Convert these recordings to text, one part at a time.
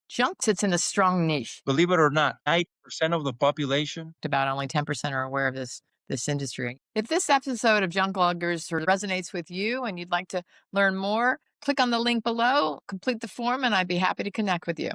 Junk sits in a strong niche. Believe it or not, 90% of the population. About only 10% are aware of this industry. If this episode of Junkluggers sort of resonates with you and you'd like to learn more, click on the link below, complete the form, and I'd be happy to connect with you.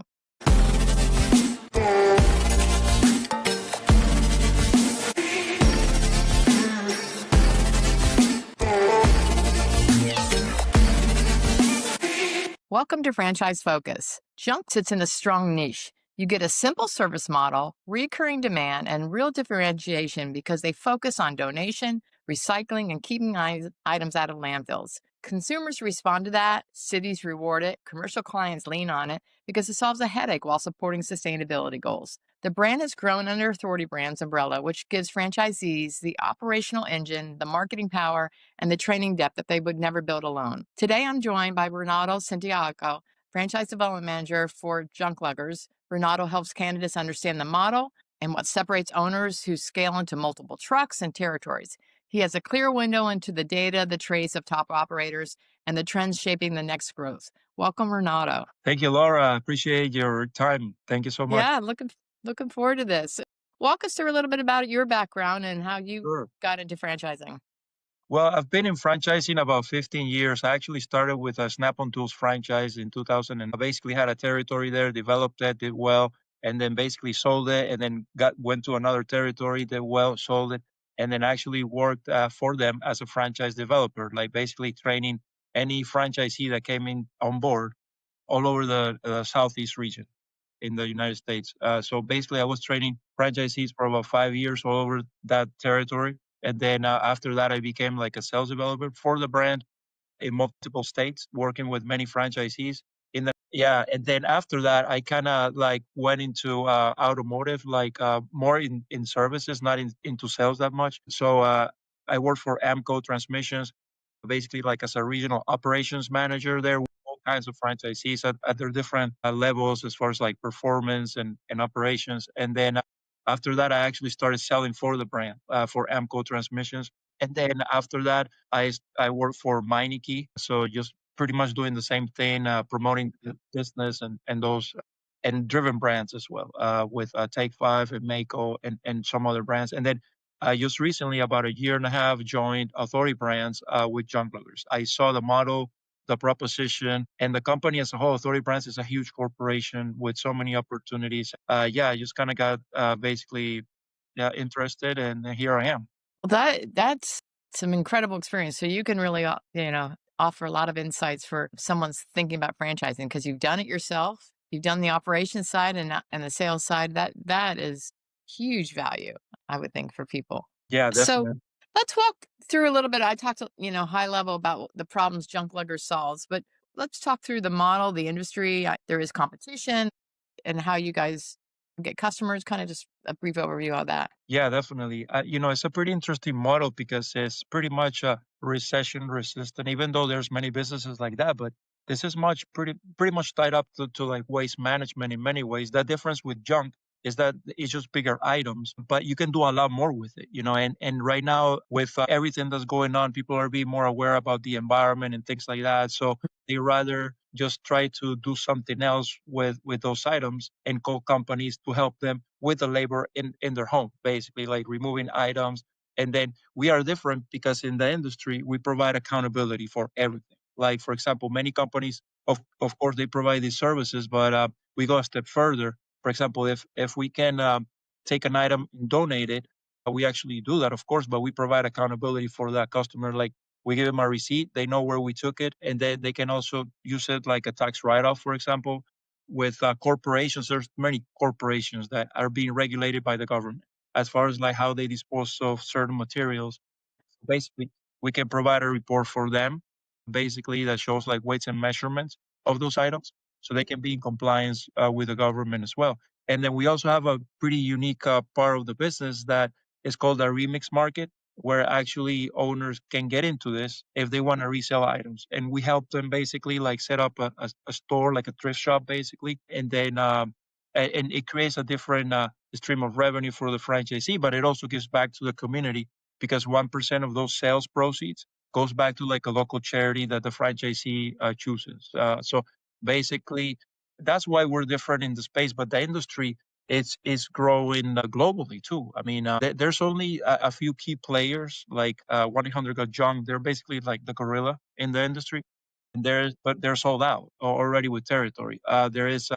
Welcome to Franchise Focus. Junk sits in a strong niche. You get a simple service model, recurring demand, and real differentiation because they focus on donation, recycling, and keeping items out of landfills. Consumers respond to that, cities reward it, commercial clients lean on it because it solves a headache while supporting sustainability goals. The brand has grown under Authority Brands umbrella, which gives franchisees the operational engine, the marketing power, and the training depth that they would never build alone. Today, I'm joined by Rinaldo Sintjago, Franchise Development Manager for Junkluggers. Rinaldo helps candidates understand the model and what separates owners who scale into multiple trucks and territories. He has a clear window into the data, the traits of top operators, and the trends shaping the next growth. Welcome, Rinaldo. Thank you, Laura. I appreciate your time. Thank you so much. Yeah, looking forward to this. Walk us through a little bit about your background and how you Sure. got into franchising. Well, I've been in franchising about 15 years. I actually started with a Snap-on Tools franchise in 2000 and I basically had a territory there, developed it, did well, and then basically sold it and then went to another territory, did well, sold it, and then actually worked for them as a franchise developer, like basically training any franchisee that came in on board all over the Southeast region in the United States. So basically, I was training franchisees for about 5 years all over that territory. And then after that, I became like a sales developer for the brand in multiple states, working with many franchisees. Yeah, and then after that, I kind of like went into automotive, like more in services, not into sales that much. So I worked for Amco Transmissions, basically like as a regional operations manager there with all kinds of franchisees at their different levels as far as like performance and operations. And then after that, I actually started selling for the brand for Amco Transmissions. And then after that, I worked for Meineke. So just pretty much doing the same thing, promoting the business and those and driven brands as well with Take Five and Mako and some other brands. And then I just recently, about a year and a half, joined Authority Brands with Junkluggers. I saw the model, the proposition, and the company as a whole. Authority Brands is a huge corporation with so many opportunities. Yeah, I just kind of got basically interested, and here I am. That's some incredible experience. So you can really, offer a lot of insights for someone's thinking about franchising because you've done it yourself. You've done the operations side and the sales side. That is huge value, I would think, for people. Yeah, So definitely. let's walk through a little bit. I talked, high level about the problems Junklugger solves, but let's talk through the model, the industry. There is competition, and how you guys get customers. Kind of just a brief overview of that. Yeah, definitely. It's a pretty interesting model because it's pretty much recession resistant, even though there's many businesses like that. But this is pretty much tied up to like waste management in many ways. The difference with junk is that it's just bigger items, but you can do a lot more with it, and right now with everything that's going on, people are being more aware about the environment and things like that. So they rather just try to do something else with those items and call companies to help them with the labor in their home, basically like removing items. And then we are different because in the industry we provide accountability for everything. Like for example, many companies, of course, they provide these services, but we go a step further. For example, if we can take an item and donate it, we actually do that, of course, but we provide accountability for that customer. Like we give them a receipt, they know where we took it, and then they can also use it like a tax write-off, for example. With corporations, there's many corporations that are being regulated by the government as far as like how they dispose of certain materials. Basically, we can provide a report for them, basically that shows like weights and measurements of those items, so they can be in compliance with the government as well. And then we also have a pretty unique part of the business that is called a remix market, where actually owners can get into this if they want to resell items, and we help them basically like set up a store, like a thrift shop, basically, and then and it creates a different stream of revenue for the franchisee, but it also gives back to the community because 1% of those sales proceeds goes back to like a local charity that the franchisee chooses. So basically, that's why we're different in the space. But the industry is growing globally too. I mean, there's only a few key players like 1-800 Got Junk. They're basically like the gorilla in the industry, and but they're sold out already with territory. There is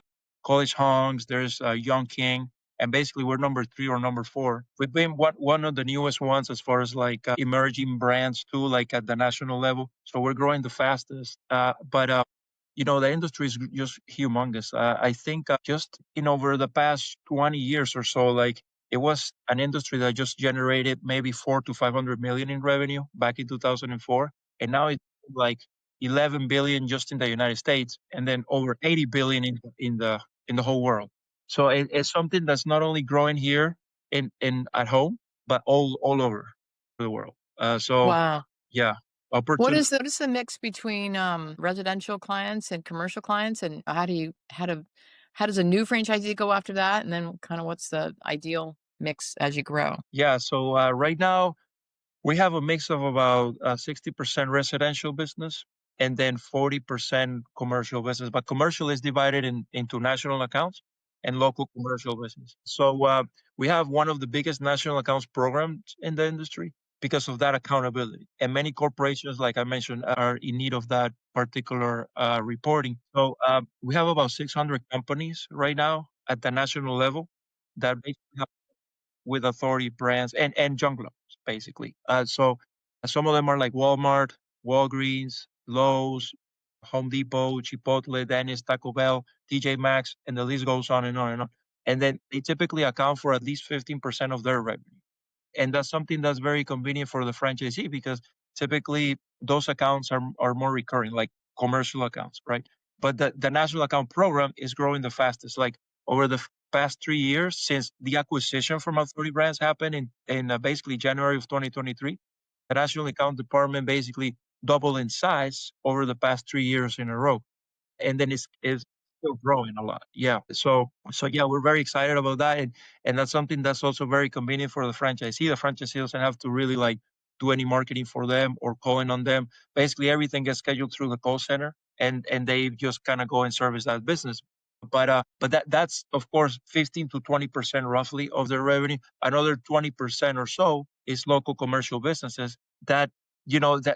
College Hunks, there's Young King, and basically we're number three or number four. We've been one of the newest ones as far as like emerging brands too, like at the national level. So we're growing the fastest. But the industry is just humongous. I think just in over the past 20 years or so, like it was an industry that just generated maybe 4 to 500 million in revenue back in 2004, and now it's like 11 billion just in the United States, and then over 80 billion in the whole world. So it's something that's not only growing here in at home, but all over the world. So Wow. yeah, What opportunity. is the mix between residential clients and commercial clients, and how does a new franchisee go after that, and then kind of what's the ideal mix as you grow? Yeah. So right now we have a mix of about 60% residential business and then 40% commercial business. But commercial is divided into national accounts and local commercial business. So we have one of the biggest national accounts programs in the industry because of that accountability. And many corporations, like I mentioned, are in need of that particular reporting. So we have about 600 companies right now at the national level that basically with authority brands and Junkluggers, basically. So some of them are like Walmart, Walgreens, Lowe's, Home Depot, Chipotle, Denny's, Taco Bell, TJ Maxx, and the list goes on and on and on. And then they typically account for at least 15% of their revenue. And that's something that's very convenient for the franchisee because typically those accounts are more recurring, like commercial accounts, right? But the national account program is growing the fastest. Like over the past 3 years, since the acquisition from Authority Brands happened in basically January of 2023, the national account department basically doubled in size over the past 3 years in a row, and then it's still growing a lot. Yeah. So yeah, we're very excited about that, and that's something that's also very convenient for the franchisee. The franchisee doesn't have to really like do any marketing for them or calling on them. Basically, everything gets scheduled through the call center, and they just kind of go and service that business. But that's of course 15 to 20% roughly of their revenue. Another 20% or so is local commercial businesses that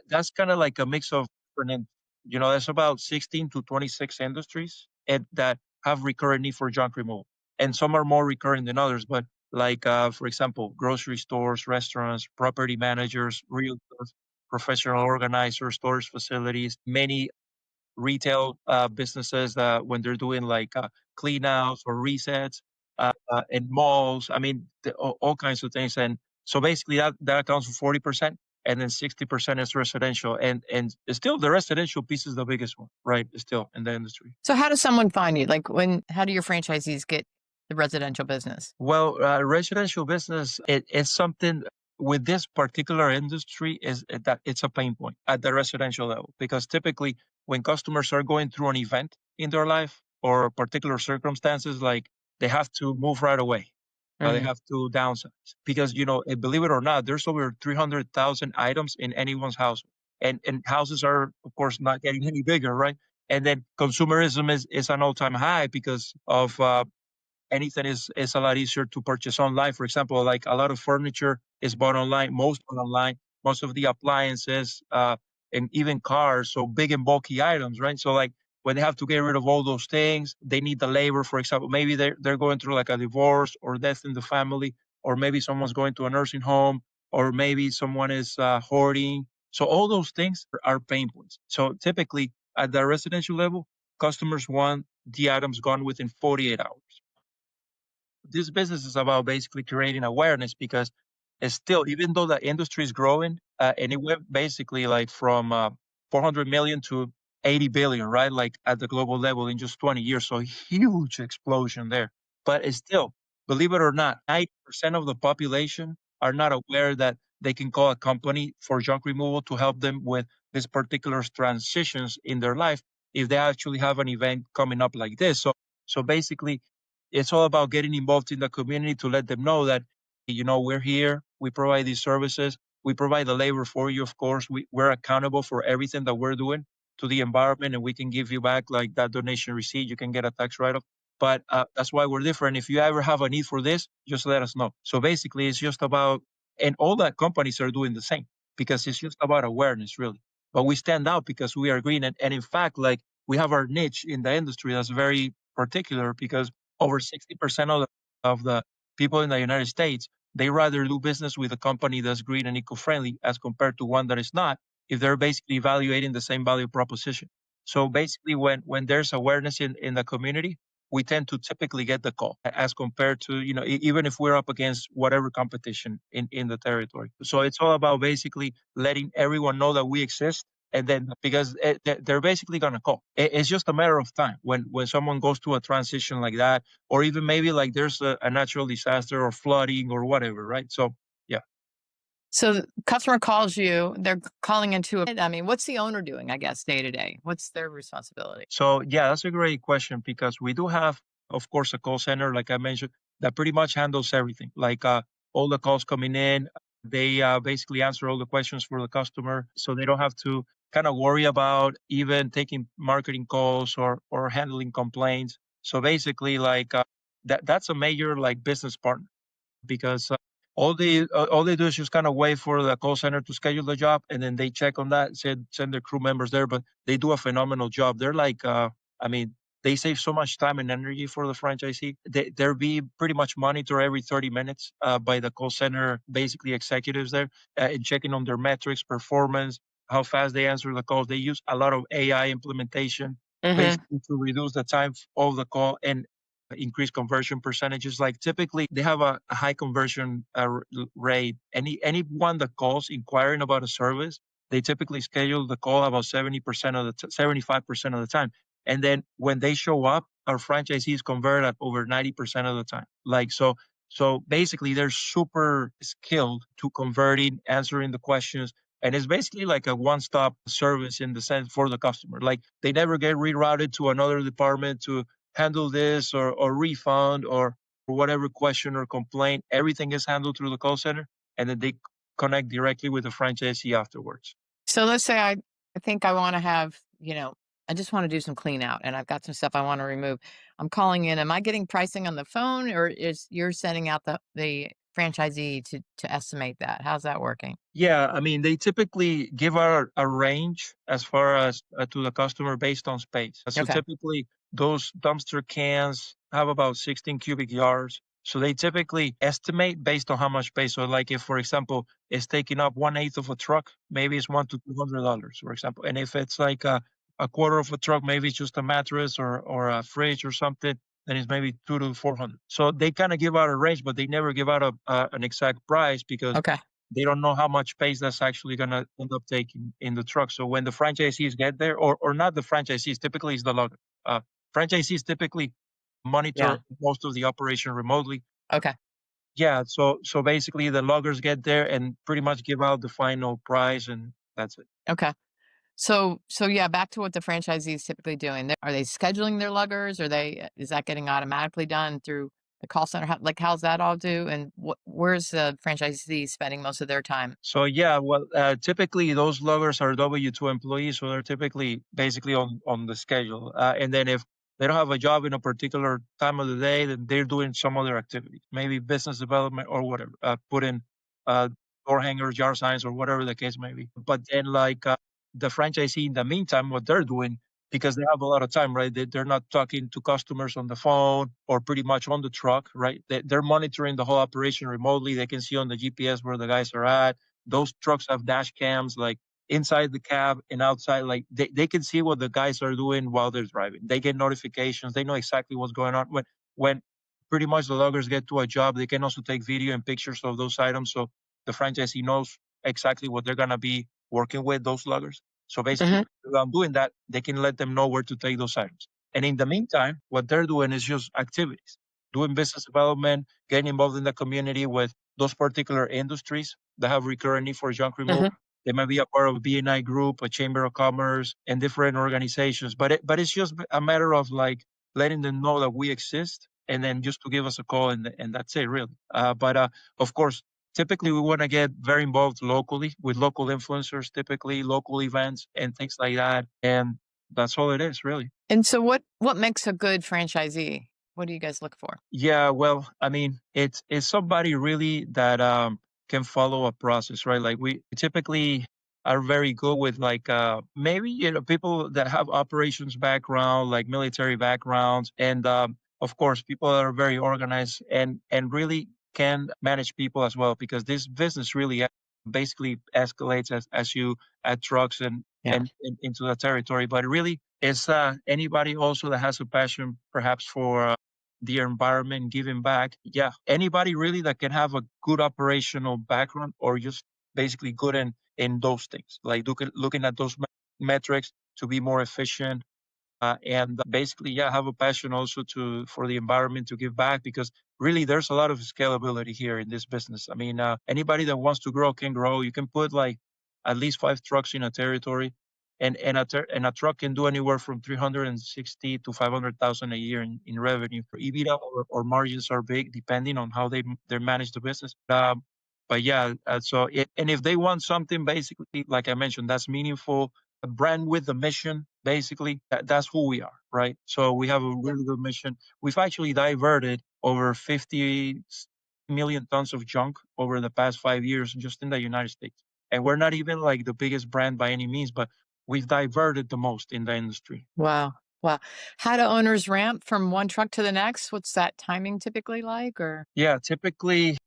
that's kind of like a mix of different. There's about 16 to 26 industries that have recurrent need for junk removal, and some are more recurring than others. But like, for example, grocery stores, restaurants, property managers, realtors, professional organizers, storage facilities, many retail businesses when they're doing like clean outs or resets, and malls. I mean, all kinds of things. And so basically that accounts for 40%, and then 60% is residential. And still the residential piece is the biggest one, right? Still in the industry. So how does someone find you? Like how do your franchisees get the residential business? Well, residential business is something with this particular industry is that it's a pain point at the residential level because typically when customers are going through an event in their life or particular circumstances, like they have to move right away, they Mhm. have to downsize because believe it or not, there's over 300,000 items in anyone's house, and houses are of course not getting any bigger, right? And then consumerism is an all time high because of anything is a lot easier to purchase online. For example, like a lot of furniture is bought online, most bought online, most of the appliances, and even cars, so big and bulky items, right? So like when they have to get rid of all those things, they need the labor. For example, maybe they're going through like a divorce or death in the family, or maybe someone's going to a nursing home, or maybe someone is hoarding. So all those things are pain points. So typically at the residential level, customers want the items gone within 48 hours. This business is about basically creating awareness because it's still, even though the industry is growing, and it went basically like from 400 million to 80 billion, right? Like at the global level in just 20 years. So huge explosion there. But it's still, believe it or not, 90% of the population are not aware that they can call a company for junk removal to help them with these particular transitions in their life if they actually have an event coming up like this. So basically, it's all about getting involved in the community to let them know that, we're here, we provide these services, we provide the labor for you, of course, we're accountable for everything that we're doing to the environment, and we can give you back like that donation receipt. You can get a tax write-off. But that's why we're different. If you ever have a need for this, just let us know. So basically, it's just about, and all that companies are doing the same because it's just about awareness, really. But we stand out because we are green, and in fact, like we have our niche in the industry that's very particular because over 60% of the people in the United States, they rather do business with a company that's green and eco-friendly as compared to one that is not, if they're basically evaluating the same value proposition. So basically, when there's awareness in the community, we tend to typically get the call as compared to, even if we're up against whatever competition in the territory. So it's all about basically letting everyone know that we exist. And then because they're basically going to call. It's just a matter of time when someone goes through a transition like that, or even maybe like there's a natural disaster or flooding or whatever, right? So yeah. So the customer calls you, they're calling into I mean, what's the owner doing, I guess, day to day? What's their responsibility? So yeah, that's a great question because we do have, of course, a call center, like I mentioned, that pretty much handles everything. Like all the calls coming in, they basically answer all the questions for the customer, so they don't have to kind of worry about even taking marketing calls or handling complaints. So basically, like that's a major like business partner because all they do is just kind of wait for the call center to schedule the job, and then they check on that, send their crew members there. But they do a phenomenal job. They're like, I mean, they save so much time and energy for the franchisee. They're be pretty much monitored every 30 minutes by the call center, basically executives there, and checking on their metrics, performance, how fast they answer the calls. They use a lot of AI implementation Hmm. basically to reduce the time of the call and increase conversion percentages. Like typically, they have a high conversion rate. Anyone that calls inquiring about a service, they typically schedule the call about 70% of the 75% of the time. And then when they show up, our franchisees convert at over 90% of the time. Like so basically they're super skilled to converting, answering the questions. And it's basically like a one-stop service in the sense for the customer. Like they never get rerouted to another department to handle this or refund or whatever question or complaint. Everything is handled through the call center, and then they connect directly with the franchisee afterwards. So let's say I think I want to have, I just want to do some clean out and I've got some stuff I want to remove. I'm calling in. Am I getting pricing on the phone or is you're sending out the franchisee to estimate that? How's that working? Yeah, I mean, they typically give out a range as far as to the customer based on space. So Okay. typically, those dumpster cans have about 16 cubic yards. So they typically estimate based on how much space. So, like if, for example, it's taking up 1/8 of a truck, maybe it's $100 to $200, for example. And if it's like a quarter of a truck, maybe it's just a mattress or a fridge or something, then it's maybe 200 to 400. So they kind of give out a range, but they never give out an exact price because Okay. they don't know how much space that's actually gonna end up taking in the truck. So when the franchisees get there, or not the franchisees, typically it's the logger. Franchisees typically monitor Yeah. most of the operation remotely. Okay. Yeah, so basically the loggers get there and pretty much give out the final price, and that's it. Okay. So yeah, back to what the franchisees typically doing. Are they scheduling their luggers? Is that getting automatically done through the call center? How's that all do? And where's the franchisee spending most of their time? So yeah, well, typically those loggers are W-2 employees, so they're typically basically on the schedule. And then if they don't have a job in a particular time of the day, then they're doing some other activity, maybe business development or whatever, put in uh, door hangers, yard signs, or whatever the case may be. But then, like the franchisee, in the meantime, what they're doing, because they have a lot of time, right? They're not talking to customers on the phone or pretty much on the truck, right? They're monitoring the whole operation remotely. They can see on the GPS where the guys are at. Those trucks have dash cams, like inside the cab and outside. Like they can see what the guys are doing while they're driving. They get notifications. They know exactly what's going on. When pretty much the loggers get to a job, they can also take video and pictures of those items. So the franchisee knows exactly what they're gonna be working with those loggers. So basically, Hmm. while doing that, they can let them know where to take those items. And in the meantime, what they're doing is just activities, doing business development, getting involved in the community with those particular industries that have recurrent need for junk removal. Hmm. They might be a part of a BNI group, a chamber of commerce, and different organizations. But it's just a matter of like letting them know that we exist, and then just to give us a call, and that's it, really. But of course, typically we want to get very involved locally with local influencers, typically local events and things like that. And that's all it is, really. And so what makes a good franchisee? What do you guys look for? Yeah, well, I mean, it's somebody really that can follow a process, right? Like we typically are very good with like maybe people that have operations background, like military backgrounds, and of course people that are very organized and really can manage people as well because this business really basically escalates as you add trucks Yeah. and into the territory. But really, it's anybody also that has a passion, perhaps for the environment, giving back. Yeah, anybody really that can have a good operational background or just basically good in those things, like looking at those metrics to be more efficient and basically, yeah, have a passion also to for the environment to give back because really there's a lot of scalability here in this business. I mean, anybody that wants to grow can grow. You can put like at least 5 trucks in a territory, and a truck can do anywhere from 360 to 500,000 a year in revenue. EBITDA or margins are big depending on how they manage the business. But yeah, and if they want something basically, like I mentioned, that's meaningful, a brand with a mission, basically, that's who we are, right? So we have a really good mission. We've actually diverted over 50 million tons of junk over the past 5 years just in the United States. And we're not even like the biggest brand by any means, but we've diverted the most in the industry. Wow. Wow. How do owners ramp from one truck to the next? What's that timing typically like? Or Yeah, typically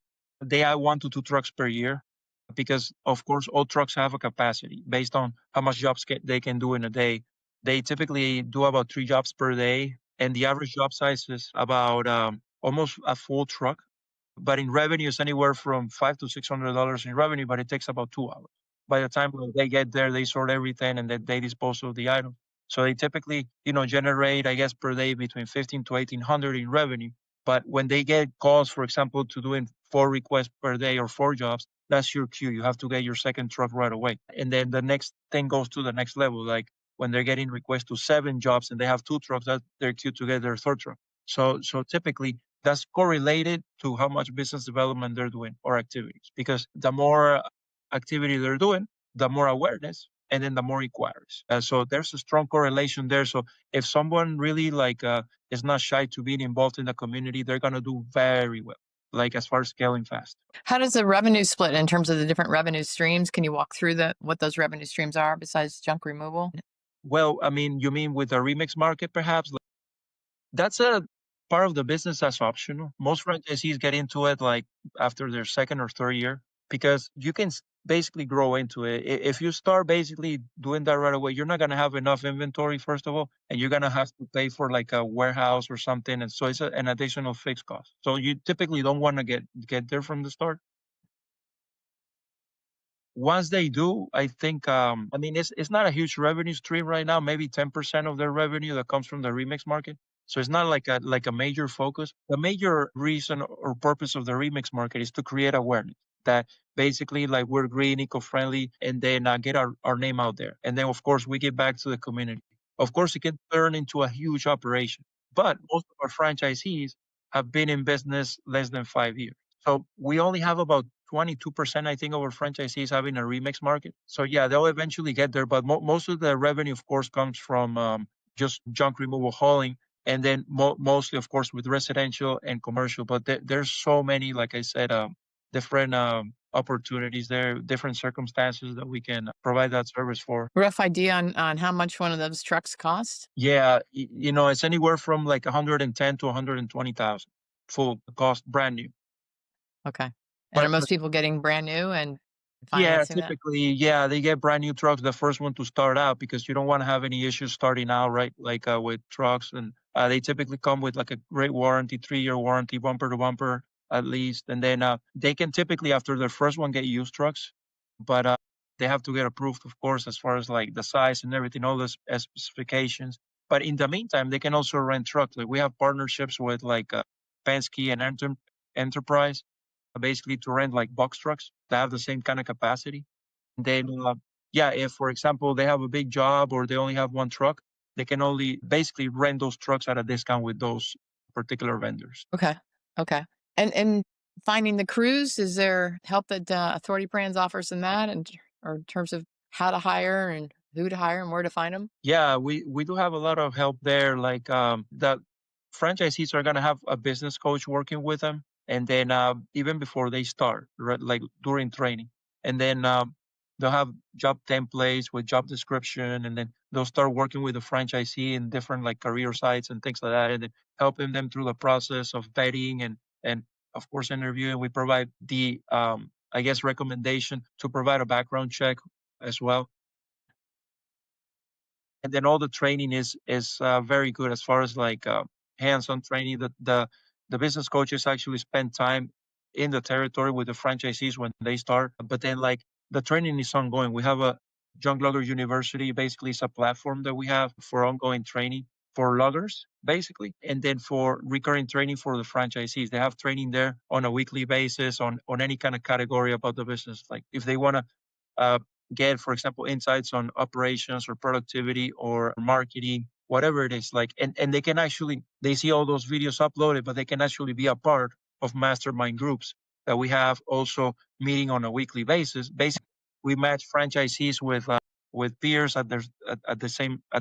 they add 1 to 2 trucks per year because, of course, all trucks have a capacity based on how much jobs they can do in a day. They typically do about 3 jobs per day, and the average job size is about almost a full truck. But in revenue, it's anywhere from $500 to $600 in revenue, but it takes about 2 hours. By the time they get there, they sort everything and then they dispose of the item. So they typically, generate, I guess, per day between 15 to 1800 in revenue. But when they get calls, for example, to doing 4 requests per day or 4 jobs, that's your cue. You have to get your second truck right away. And then the next thing goes to the next level. Like when they're getting requests to 7 jobs and they have 2 trucks, that's their cue to get their third truck. So typically that's correlated to how much business development they're doing or activities. Because the more activity they're doing, the more awareness, and then the more inquiries. So there's a strong correlation there. So if someone really like is not shy to being involved in the community, they're gonna do very well. Like as far as scaling fast. how does the revenue split in terms of the different revenue streams? Can you walk through what those revenue streams are besides junk removal? Well, I mean, you mean with the remix market, perhaps? That's a part of the business that's optional. Most franchisees get into it like after their second or third year because you can basically grow into it. If you start basically doing that right away, you're not going to have enough inventory, first of all, and you're going to have to pay for like a warehouse or something. And so it's an additional fixed cost. So you typically don't want to get there from the start. Once they do, I think, I mean, it's not a huge revenue stream right now, maybe 10% of their revenue that comes from the remix market. So it's not like a major focus. The major reason or purpose of the remix market is to create awareness that basically like we're green, eco-friendly, and then get our name out there. And then of course we give back to the community. Of course, it can turn into a huge operation, but most of our franchisees have been in business less than 5 years. So we only have about 22%, I think, of our franchisees having a remix market. So yeah, they'll eventually get there, but most of the revenue, of course, comes from just junk removal hauling, and then mostly, of course, with residential and commercial. But there's so many, like I said, different opportunities there, different circumstances that we can provide that service for. Rough idea on how much one of those trucks cost? Yeah, it's anywhere from like 110 to 120,000 full cost, brand new. Okay. And are But most people getting brand new and yeah, financing that? typically, yeah, they get brand new trucks, the first one to start out because you don't want to have any issues starting out, right? Like with trucks, and they typically come with like a great warranty, 3-year warranty, bumper to bumper at least, and then they can typically after their first one get used trucks, but they have to get approved, of course, as far as like the size and everything, all the specifications. But in the meantime, they can also rent trucks. Like we have partnerships with like Penske and Enterprise basically to rent like box trucks that have the same kind of capacity. Then, yeah, if for example they have a big job or they only have 1 truck, they can only basically rent those trucks at a discount with those particular vendors. Okay. Okay. And Finding the crews, is there help that Authority Brands offers in that, and or in terms of how to hire and who to hire and where to find them? Yeah, we do have a lot of help there. Like the franchisees are gonna have a business coach working with them, and then even before they start, right, like during training, and then they'll have job templates with job description, and then they'll start working with the franchisee in different like career sites and things like that, and then helping them through the process of vetting and of course interviewing. We provide the I guess recommendation to provide a background check as well, and then all the training is very good as far as like hands-on training. The business coaches actually spend time in the territory with the franchisees when they start, but then like the training is ongoing. We have a Junkluggers University. Basically it's a platform that we have for ongoing training for loggers basically, and then for recurring training for the franchisees. They have training there on a weekly basis on any kind of category about the business, like if they want to uh, get, for example, insights on operations or productivity or marketing, whatever it is. Like, and they can actually they see all those videos uploaded, but they can actually be a part of mastermind groups that we have also meeting on a weekly basis. Basically, we match franchisees with peers at at the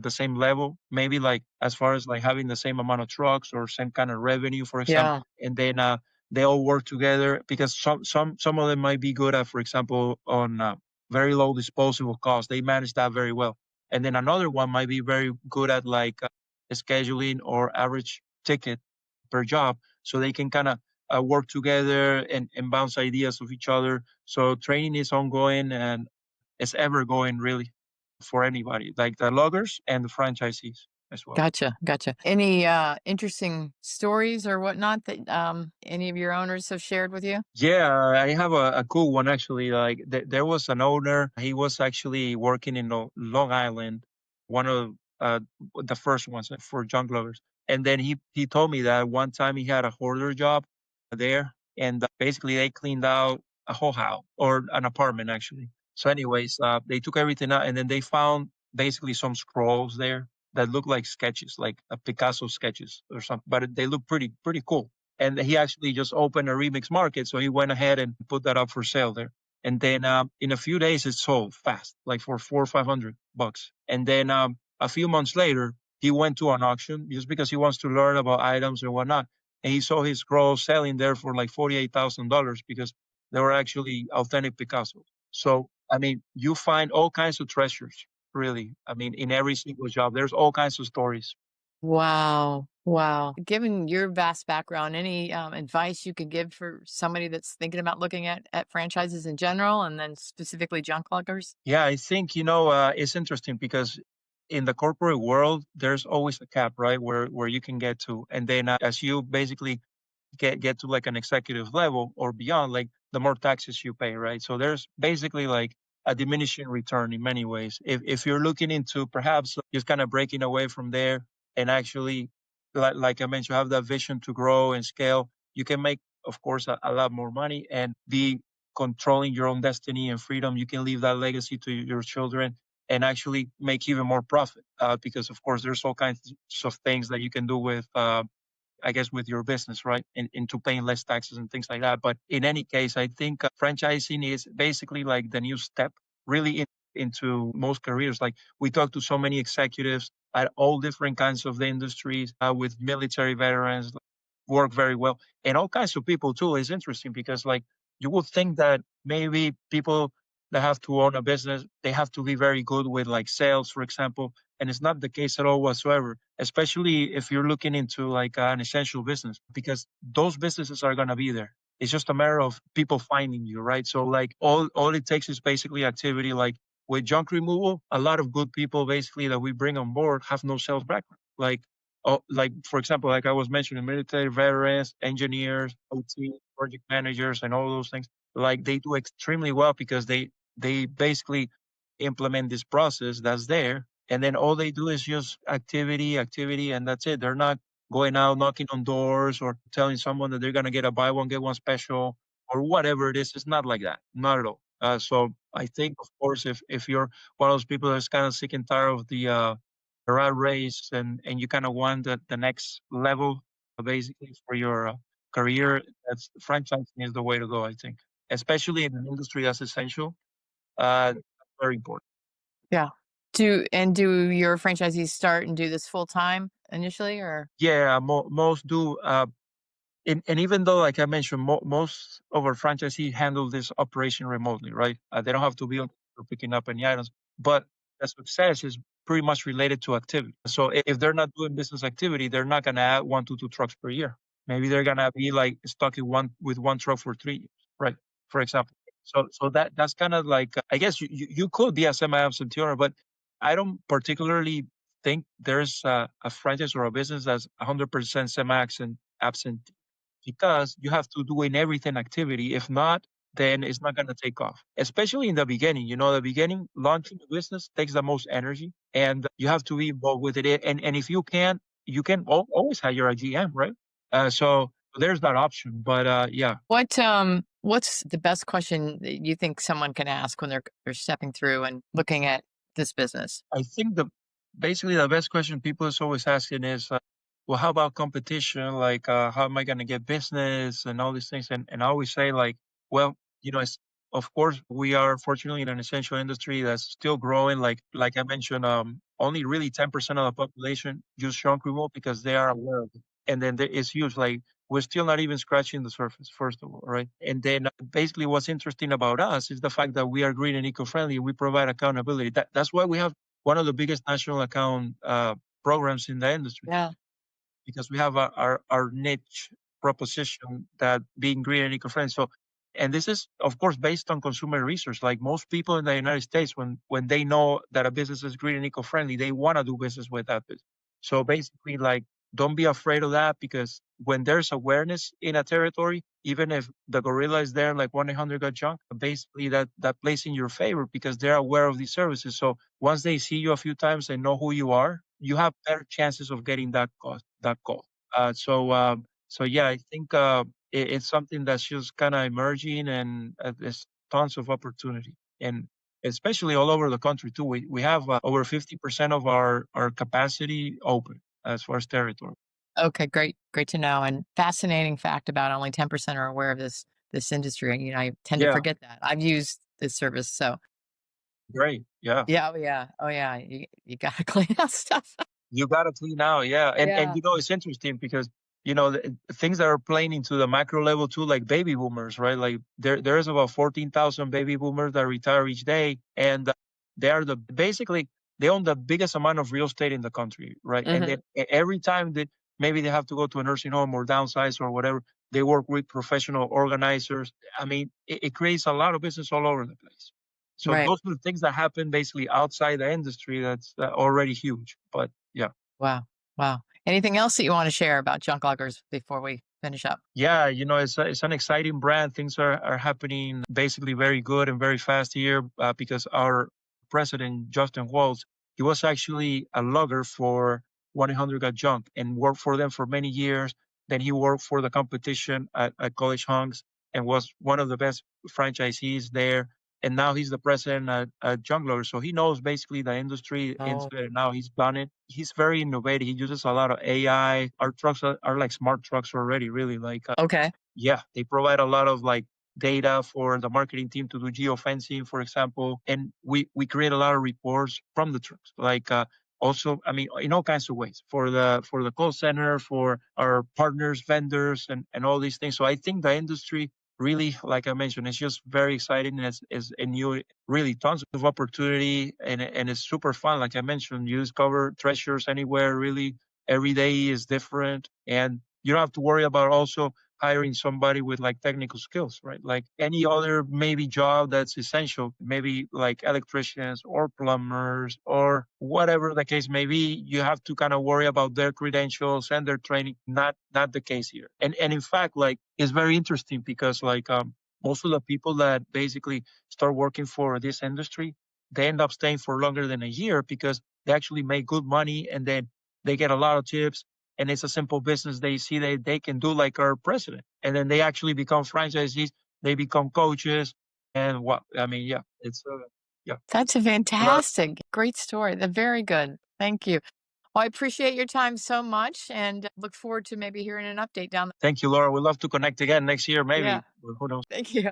same level, maybe like as far as like having the same amount of trucks or same kind of revenue, for example, Yeah. and then they all work together because some of them might be good at, for example, on very low disposable costs. They manage that very well. And then another one might be very good at like scheduling or average ticket per job. So they can kind of work together and bounce ideas of each other. So training is ongoing and it's ever going really for anybody, like the loggers and the franchisees as well. Gotcha, gotcha. Any interesting stories or whatnot that any of your owners have shared with you? Yeah, I have a cool one actually. Like there was an owner. He was actually working in Long Island, one of the first ones for junk lovers. And then he told me that one time he had a hoarder job there, and basically they cleaned out a whole house or an apartment actually. So, anyways, they took everything out, and then they found basically some scrolls there that look like sketches, like a Picasso sketches or something, but they look pretty cool, and he actually just opened a remix market. So he went ahead and put that up for sale there. And then in a few days, it sold fast, like for 400 or 500 bucks. And then a few months later, he went to an auction just because he wants to learn about items and whatnot. And he saw his scrolls selling there for like $48,000 because they were actually authentic Picassos. So, I mean, you find all kinds of treasures, really. I mean, in every single job, there's all kinds of stories. Wow. Wow. Given your vast background, any advice you could give for somebody that's thinking about looking at franchises in general and then specifically junk luggers? Yeah, I think, it's interesting because in the corporate world, there's always a cap, right? Where you can get to. And then as you basically get to like an executive level or beyond, like the more taxes you pay, right? So there's basically like a diminishing return in many ways. If you're looking into perhaps just kind of breaking away from there and actually, like I mentioned, have that vision to grow and scale, you can make, of course, a lot more money and be controlling your own destiny and freedom. You can leave that legacy to your children and actually make even more profit because, of course, there's all kinds of things that you can do with I guess, with your business, right? Into paying less taxes and things like that. But in any case, I think franchising is basically like the new step really into most careers. Like we talk to so many executives at all different kinds of the industries with military veterans, like, work very well, and all kinds of people too. Is interesting because like you would think that maybe people that have to own a business, they have to be very good with like sales, for example, and it's not the case at all whatsoever, especially if you're looking into like an essential business because those businesses are going to be there. It's just a matter of people finding you, right? So like all it takes is basically activity. Like with junk removal, a lot of good people basically that we bring on board have no sales background. Like like for example, like I was mentioning, military veterans, engineers, OT, project managers, and all those things. Like they do extremely well because they basically implement this process that's there, and then all they do is just activity, activity, and that's it. They're not going out knocking on doors or telling someone that they're gonna get a buy one get one special or whatever it is. It's not like that, not at all. So I think, of course, if you're one of those people that's kind of sick and tired of the rat race and you kind of want the next level, basically for your career, that's franchising is the way to go, I think, especially in an industry that's essential. That's very important. Yeah. Do your franchisees start and do this full time initially, or? Yeah, most do. And even though, like I mentioned, most of our franchisee handle this operation remotely, right? They don't have to be on for picking up any items, but the success is pretty much related to activity. So if they're not doing business activity, they're not going to add one to two trucks per year. Maybe they're going to be like stuck in one truck for 3 years, right? For example. So that's kind of like I guess you could be a semi-absentee owner, but I don't particularly think there's a franchise or a business that's 100% semi-absent because you have to do in everything activity. If not, then it's not going to take off, especially in the beginning. The beginning, launching a business takes the most energy and you have to be involved with it. And if you can always hire a GM, right? So there's that option. But yeah, What's the best question that you think someone can ask when they're stepping through and looking at this business? I think basically the best question people is always asking is, well, how about competition? Like, how am I going to get business and all these things? And I always say, like, well, it's of course we are fortunately in an essential industry that's still growing. Like I mentioned, only really 10% of the population use shrunk removal because they are aware of it, and then it's huge. Like we're still not even scratching the surface, first of all, right? And then basically, what's interesting about us is the fact that we are green and eco-friendly. We provide accountability. That's why we have one of the biggest national account programs in the industry Yeah. because we have our niche proposition that being green and eco-friendly. So, and this is of course based on consumer research. Like most people in the United States, when they know that a business is green and eco-friendly, they want to do business with that business. So basically, like, don't be afraid of that because when there's awareness in a territory, even if the gorilla is there, like 1-800 got junk, basically that plays in your favor because they're aware of these services. So once they see you a few times and know who you are, you have better chances of getting that call. So yeah, I think it's something that's just kind of emerging, and there's tons of opportunity, and especially all over the country too. We have over 50% of our capacity open as far as territory. Okay, great to know. And fascinating fact about only 10% are aware of this industry. I tend to Yeah, forget that. I've used this service, so great. Yeah. yeah, oh yeah, oh yeah. You gotta clean out stuff. You gotta clean out, yeah, and Yeah. it's interesting because things that are playing into the macro level too, like baby boomers, right? Like there's about 14,000 baby boomers that retire each day, and they are basically they own the biggest amount of real estate in the country, right? And then Hmm. every time that maybe they have to go to a nursing home or downsize or whatever, they work with professional organizers. I mean, it creates a lot of business all over the place. So Right. those are the things that happen basically outside the industry that's already huge. But yeah. Wow. Wow. Anything else that you want to share about Junkluggers before we finish up? Yeah, it's an exciting brand. Things are happening basically very good and very fast here because our president Justin Waltz, he was actually a logger for 1-800 Got Junk and worked for them for many years. Then he worked for the competition at College Hunks and was one of the best franchisees there. And now he's the president at Junkluggers. So he knows basically the industry Oh, inside and now. He's done it. He's very innovative. He uses a lot of AI. Our trucks are like smart trucks already, really. Like okay. yeah, they provide a lot of like data for the marketing team to do geofencing, for example, and we create a lot of reports from the trucks. Like also, I mean, in all kinds of ways for the call center, for our partners, vendors, and all these things. So I think the industry really, like I mentioned, it's just very exciting and it's a new, really tons of opportunity and it's super fun. Like I mentioned, you discover treasures anywhere. Really, every day is different, and you don't have to worry about also hiring somebody with like technical skills, right? Like any other maybe job that's essential, maybe like electricians or plumbers or whatever the case may be, you have to kind of worry about their credentials and their training. Not the case here. And in fact, like it's very interesting because like most of the people that basically start working for this industry, they end up staying for longer than a year because they actually make good money and then they get a lot of tips and it's a simple business. They see that they can do like our president, and then they actually become franchisees. They become coaches, and what I mean, yeah, it's yeah, That's a a lot. fantastic, great story. Very good. Thank you. Well, I appreciate your time so much and look forward to maybe hearing an update down the Thank you, Laura. We'd love to connect again next year, maybe. Yeah. Who knows? Thank you.